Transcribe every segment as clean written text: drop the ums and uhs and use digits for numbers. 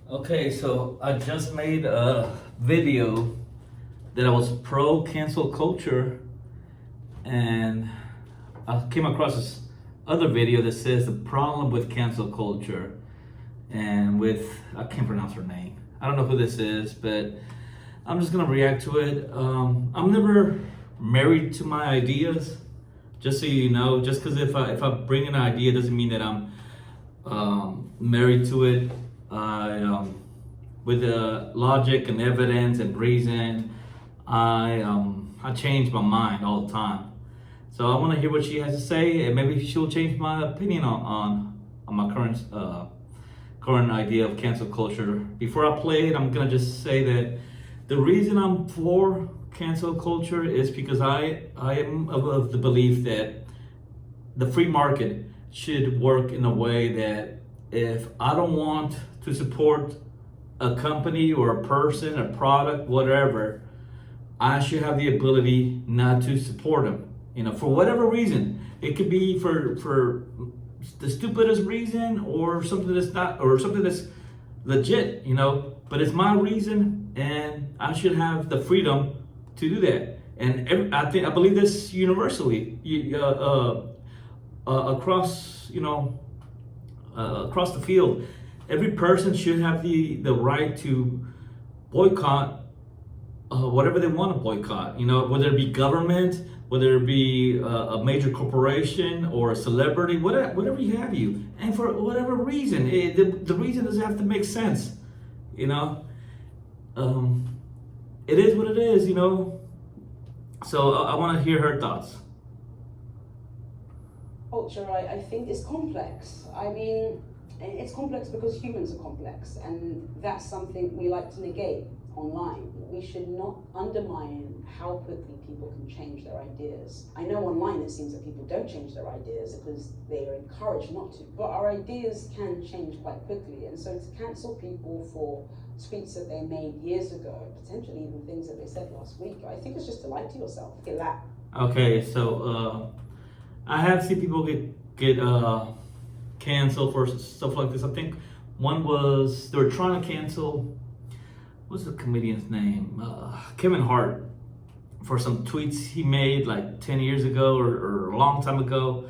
Okay, so I just made a video that I was pro cancel culture, and I came across this other video that says the problem with cancel culture, and with I can't pronounce her name. I don't know who this is, but I'm just gonna react to it. I'm never married to my ideas, just so you know. Just because if I bring an idea doesn't mean that I'm married to it. With logic and evidence and reason, I change my mind all the time. So I want to hear what she has to say, and maybe she'll change my opinion on my current idea of cancel culture. Before I play it, I'm gonna just say that the reason I'm for cancel culture is because I am of the belief that the free market should work in a way that if I don't want to support a company or a person, a product, whatever, I should have the ability not to support them. You know, for whatever reason. It could be for the stupidest reason, or something that's not, or something that's legit, you know. But it's my reason, and I should have the freedom to do that. And I believe this universally, across, across the field. Every person should have the right to boycott whatever they want to boycott. You know, whether it be government, whether it be a major corporation or a celebrity, whatever you have you, and for whatever reason, the reason doesn't have to make sense. You know, it is what it is. You know, so I want to hear her thoughts. Culture, I think, is complex. I mean, it's complex because humans are complex, and that's something we like to negate online. We should not undermine how quickly people can change their ideas. I know online it seems that people don't change their ideas because they are encouraged not to, but our ideas can change quite quickly. And so to cancel people for tweets that they made years ago, potentially even things that they said last week, I think it's just to lie to yourself. Okay, so I have seen people get canceled for stuff like this. I think one was they were trying to cancel, what's the comedian's name? Kevin Hart, for some tweets he made like 10 years ago, or a long time ago.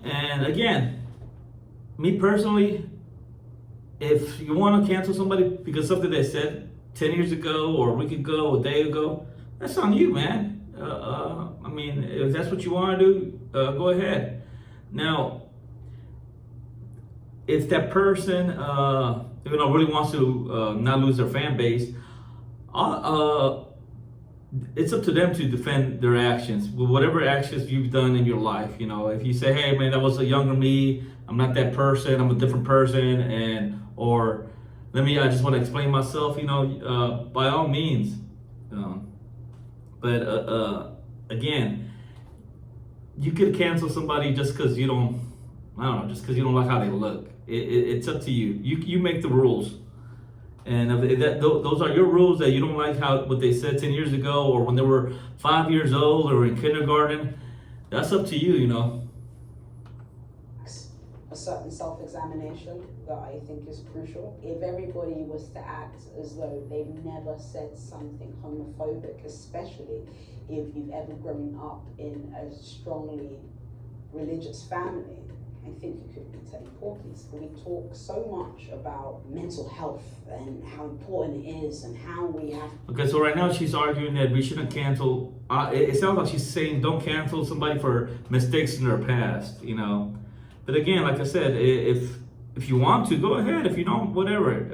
And again, me personally, if you want to cancel somebody because something they said 10 years ago or a week ago, a day ago, that's on you, man. I mean, if that's what you want to do, go ahead. Now, if that person, really wants to not lose their fan base, it's up to them to defend their actions. Whatever actions you've done in your life, you know, if you say, "Hey, man, that was a younger me. I'm not that person. I'm a different person," or I just want to explain myself. You know, by all means. But again, you could cancel somebody just because you don't. I don't know, just because you don't like how they look. It's up to you. You make the rules, and if those are your rules, that you don't like what they said 10 years ago, or when they were 5 years old or in kindergarten. That's up to you. You know. A certain self-examination that I think is crucial. If everybody was to act as though they've never said something homophobic, especially if you've ever grown up in a strongly religious family, I think you could be telling porkies. We talk so much about mental health and how important it is and how we have. Okay, so right now she's arguing that we shouldn't cancel. It sounds like she's saying don't cancel somebody for mistakes in their past, you know. But again, like I said, if you want to, go ahead. If you don't, whatever.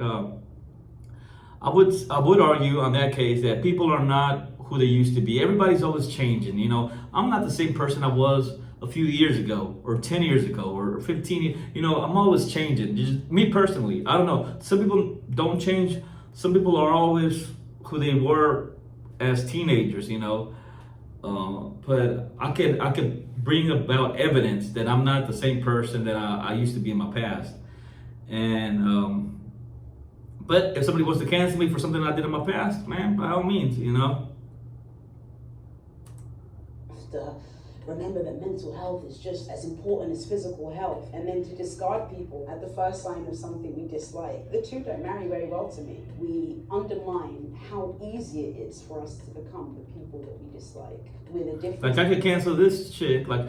I would argue on that case that people are not who they used to be. Everybody's always changing. You know, I'm not the same person I was a few years ago, or 10 years ago, or 15. You know, I'm always changing. Just me personally, I don't know. Some people don't change. Some people are always who they were as teenagers. You know, but I could bring about evidence that I'm not the same person that I used to be in my past. And but if somebody wants to cancel me for something I did in my past, man, by all means, you know. remember that mental health is just as important as physical health, and then to discard people at the first sign of something we dislike. The two don't marry very well to me. We undermine how easy it is for us to become the people that we dislike with a different. Like I could cancel this chick. Like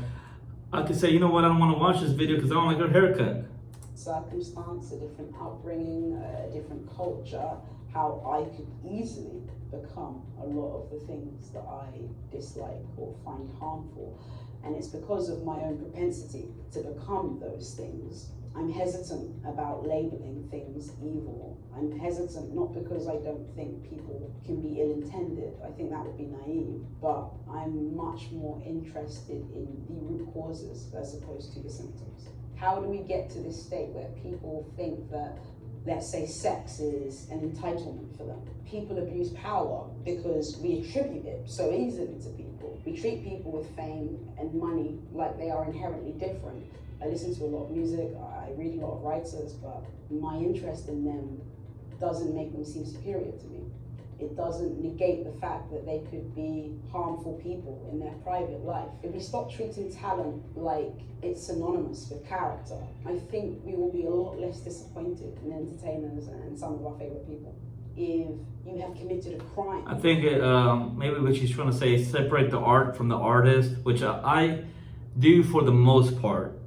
I could say, you know what, I don't want to watch this video because I don't like her haircut. Circumstance, a different upbringing, a different culture, how I could easily become a lot of the things that I dislike or find harmful. And it's because of my own propensity to become those things. I'm hesitant about labeling things evil. I'm hesitant not because I don't think people can be ill-intended. I think that would be naive. But I'm much more interested in the root causes as opposed to the symptoms. How do we get to this state where people think that, let's say, sex is an entitlement for them? People abuse power because we attribute it so easily to people. We treat people with fame and money like they are inherently different. I listen to a lot of music, I read a lot of writers, but my interest in them doesn't make them seem superior to me. It doesn't negate the fact that they could be harmful people in their private life. If we stop treating talent like it's synonymous with character, I think we will be a lot less disappointed in entertainers and some of our favorite people. If you have committed a crime. I think maybe what she's trying to say is separate the art from the artist, which I do for the most part,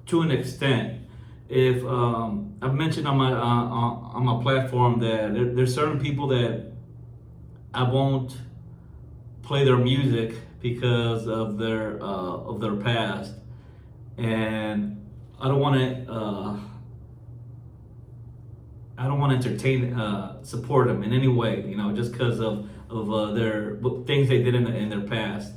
to an extent. If I've mentioned on my platform that there's certain people that I won't play their music because of their past, and I don't want to entertain support them in any way, you know, just because of their things they did in their past,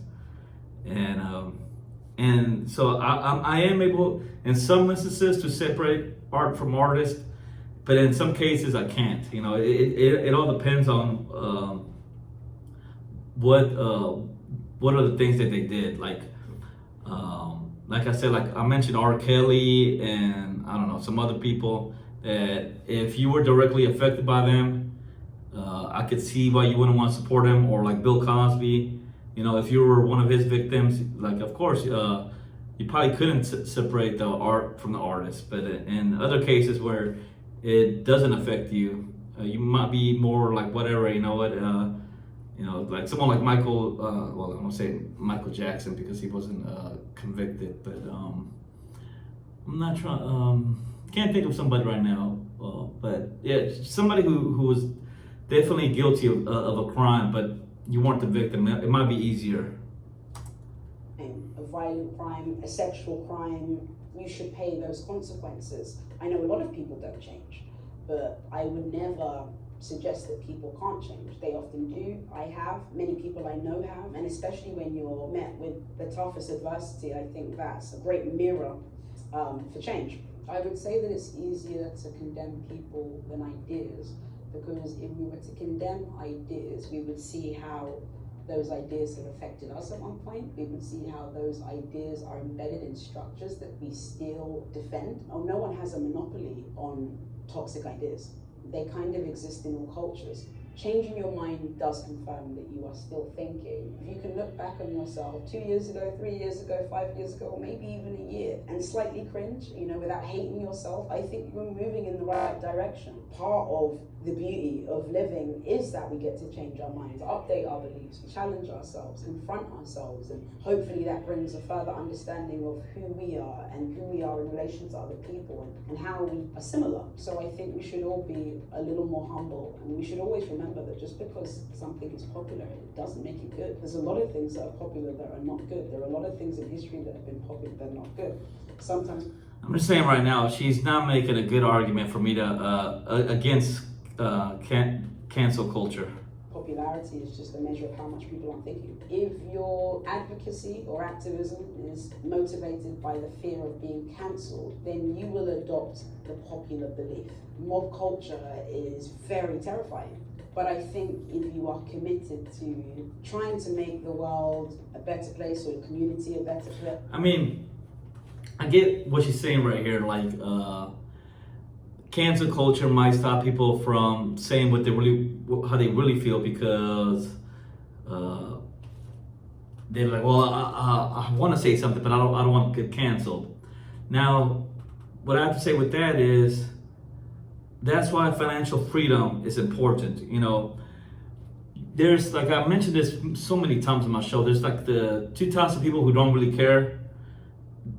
and so I am able in some instances to separate art from artist, but in some cases I can't. You know, it all depends on what are the things that they did. Like I said, like I mentioned R. Kelly and I don't know, some other people that if you were directly affected by them, I could see why you wouldn't want to support him. Or like Bill Cosby, you know, if you were one of his victims, like of course you probably couldn't separate the art from the artist. But in other cases where it doesn't affect you, you might be more like whatever, you know what, you know, like someone like Michael, well, I'm gonna say Michael Jackson because he wasn't convicted, but I'm not trying, can't think of somebody right now, but yeah, somebody who was definitely guilty of a crime, but you weren't the victim. It might be easier. A violent crime, a sexual crime, you should pay those consequences. I know a lot of people don't change, but I would never suggest that people can't change. They often do. I have. Many people I know have. And especially when you're met with the toughest adversity, I think that's a great mirror for change. I would say that it's easier to condemn people than ideas, because if we were to condemn ideas, we would see how those ideas have affected us at one point. We would see how those ideas are embedded in structures that we still defend. Oh, no one has a monopoly on toxic ideas. They kind of exist in all cultures. Changing your mind does confirm that you are still thinking. If you can look back on yourself 2 years ago, 3 years ago, 5 years ago, or maybe even a year, and slightly cringe, you know, without hating yourself, I think you're moving in the right direction. Part of the beauty of living is that we get to change our minds, update our beliefs, challenge ourselves, confront ourselves, and hopefully that brings a further understanding of who we are and who we are in relation to other people and how we are similar. So I think we should all be a little more humble, and we should always remember that just because something is popular, it doesn't make it good. There's a lot of things that are popular that are not good. There are a lot of things in history that have been popular that are not good. Sometimes I'm just saying right now, she's not making a good argument for me to against cancel culture. Popularity is just a measure of how much people are thinking. If your advocacy or activism is motivated by the fear of being cancelled, then you will adopt the popular belief. Mob culture is very terrifying. But I think if you are committed to trying to make the world a better place or the community a better place. I mean, I get what she's saying right here, like cancel culture might stop people from saying how they really feel, because they're like, well, I want to say something, but I don't want to get canceled. Now, what I have to say with that is, that's why financial freedom is important. You know, there's, like I mentioned this so many times in my show, there's like the two types of people who don't really care.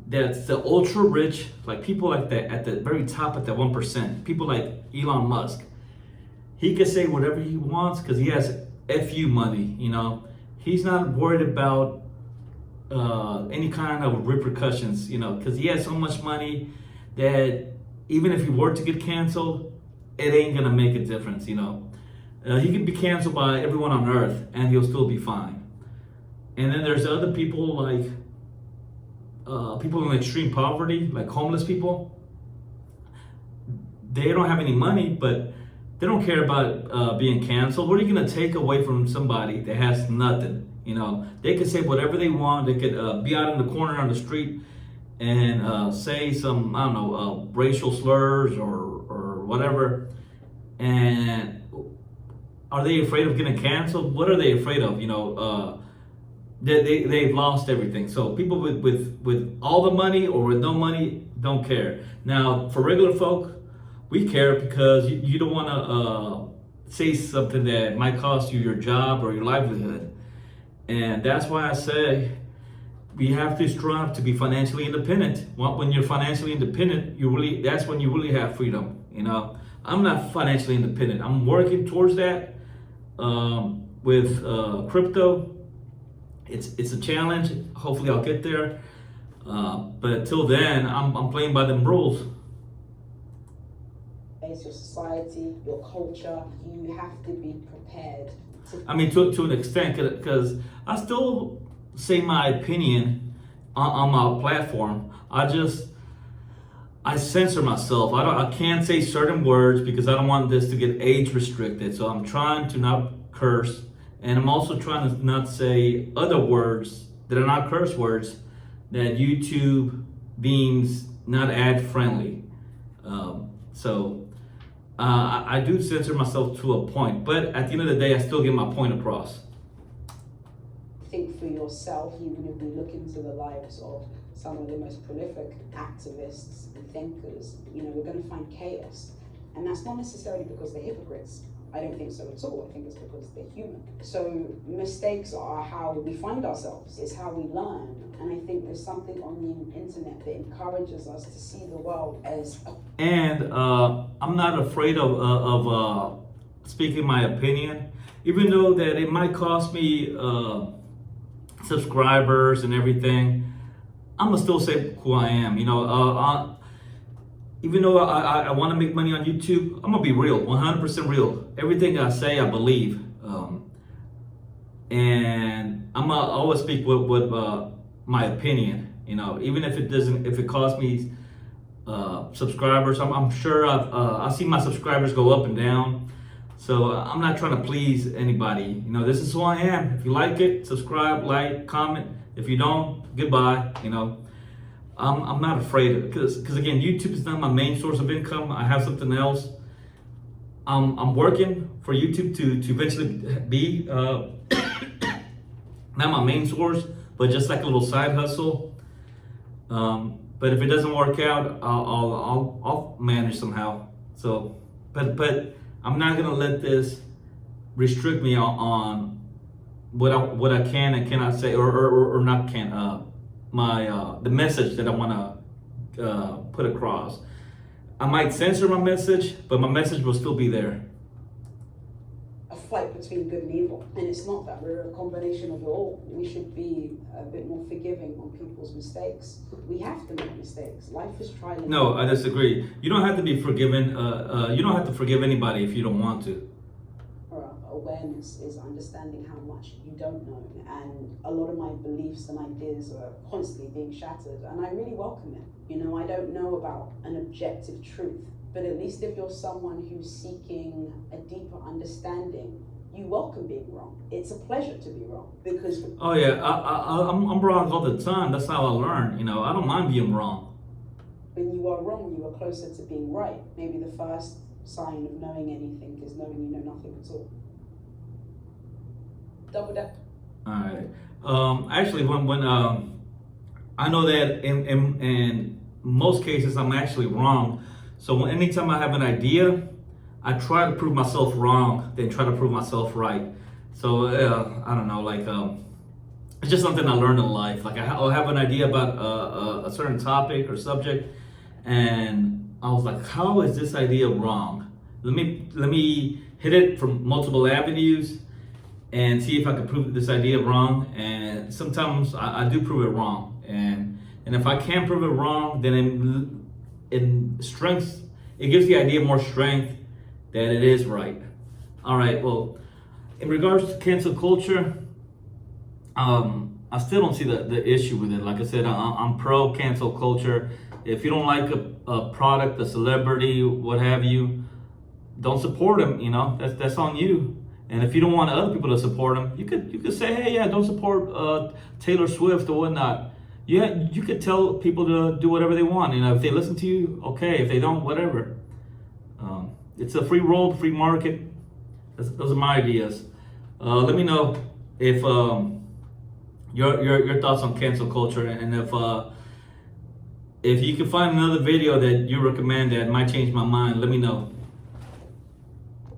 That's the ultra rich, like people like that at the very top, at that 1%. People like Elon Musk. He can say whatever he wants because he has FU money, you know. He's not worried about any kind of repercussions, you know, because he has so much money that even if he were to get canceled, it ain't gonna make a difference, you know. He could be canceled by everyone on earth and he'll still be fine. And then there's other people like people in extreme poverty, like homeless people. They don't have any money, but they don't care about being canceled. What are you gonna take away from somebody that has nothing? You know, they could say whatever they want. They could be out in the corner on the street and say some, I don't know, racial slurs or whatever. And are they afraid of getting canceled? What are they afraid of? You know, they've lost everything. So people with all the money or with no money don't care. Now, for regular folk, we care because you don't want to say something that might cost you your job or your livelihood. And that's why I say we have to strive to be financially independent. When you're financially independent, that's when you really have freedom. You know, I'm not financially independent. I'm working towards that with crypto. It's a challenge. Hopefully I'll get there. But until then, I'm playing by them rules. It's your society, your culture. You have to be prepared. I mean, to an extent, because I still say my opinion on my platform. I censor myself. I can't say certain words because I don't want this to get age restricted. So I'm trying to not curse, and I'm also trying to not say other words that are not curse words that YouTube deems not ad friendly. I do censor myself to a point, but at the end of the day, I still get my point across. Think for yourself, even if we look into the lives of some of the most prolific activists and thinkers, you know, we're going to find chaos. And that's not necessarily because they're hypocrites. I don't think so at all. I think it's because they're human. So mistakes are how we find ourselves. It's how we learn. And I think there's something on the internet that encourages us to see the world as And I'm not afraid of speaking my opinion, even though that it might cost me subscribers and everything. I'm gonna still say who I am. You know, even though I want to make money on YouTube, I'm gonna be real, 100% real. Everything I say, I believe, and I'm gonna always speak with my opinion. You know, even if it costs me subscribers. I'm sure I see my subscribers go up and down. So I'm not trying to please anybody. You know, this is who I am. If you like it, subscribe, like, comment. If you don't, goodbye. You know, I'm not afraid of it because again, YouTube is not my main source of income. I have something else. I'm working for YouTube to eventually be not my main source, but just like a little side hustle. But if it doesn't work out, I'll manage somehow. So, but I'm not gonna let this restrict me on what I can and cannot say, or not can. The message that I want to put across. I might censor my message, but my message will still be there. a fight between good and evil, and it's not that. We're a combination of it all. We should be a bit more forgiving on people's mistakes. We have to make mistakes. Life is trial and No, I disagree. You don't have to be forgiven. You don't have to forgive anybody if you don't want to. Awareness is understanding how much you don't know, and a lot of my beliefs and ideas are constantly being shattered, and I really welcome it. You know, I don't know about an objective truth, but at least if you're someone who's seeking a deeper understanding, you welcome being wrong. It's a pleasure to be wrong because Oh yeah, I'm wrong all the time. That's how I learn. You know, I don't mind being wrong. when you are wrong, you are closer to being right. Maybe the first sign of knowing anything is knowing you know nothing at all. Double deck. All right. Actually, when I know that in most cases I'm actually wrong. So anytime I have an idea, I try to prove myself wrong, then try to prove myself right. So I don't know, like it's just something I learned in life. Like I'll have an idea about a certain topic or subject, and I was like, how is this idea wrong? Let me hit it from multiple avenues and see if I can prove this idea wrong. And sometimes I do prove it wrong. And if I can't prove it wrong, then in strength, it gives the idea more strength that it is right. All right. Well, in regards to cancel culture, I still don't see the issue with it. Like I said, I'm pro cancel culture. If you don't like a product, a celebrity, what have you, don't support them. You know, that's on you. And if you don't want other people to support them, you could say, hey, yeah, don't support Taylor Swift or whatnot. Yeah, you could tell people to do whatever they want. You know, if they listen to you, okay. If they don't, whatever. It's a free world, free market. Those are my ideas. Let me know if your thoughts on cancel culture, and if you can find another video that you recommend that might change my mind, let me know.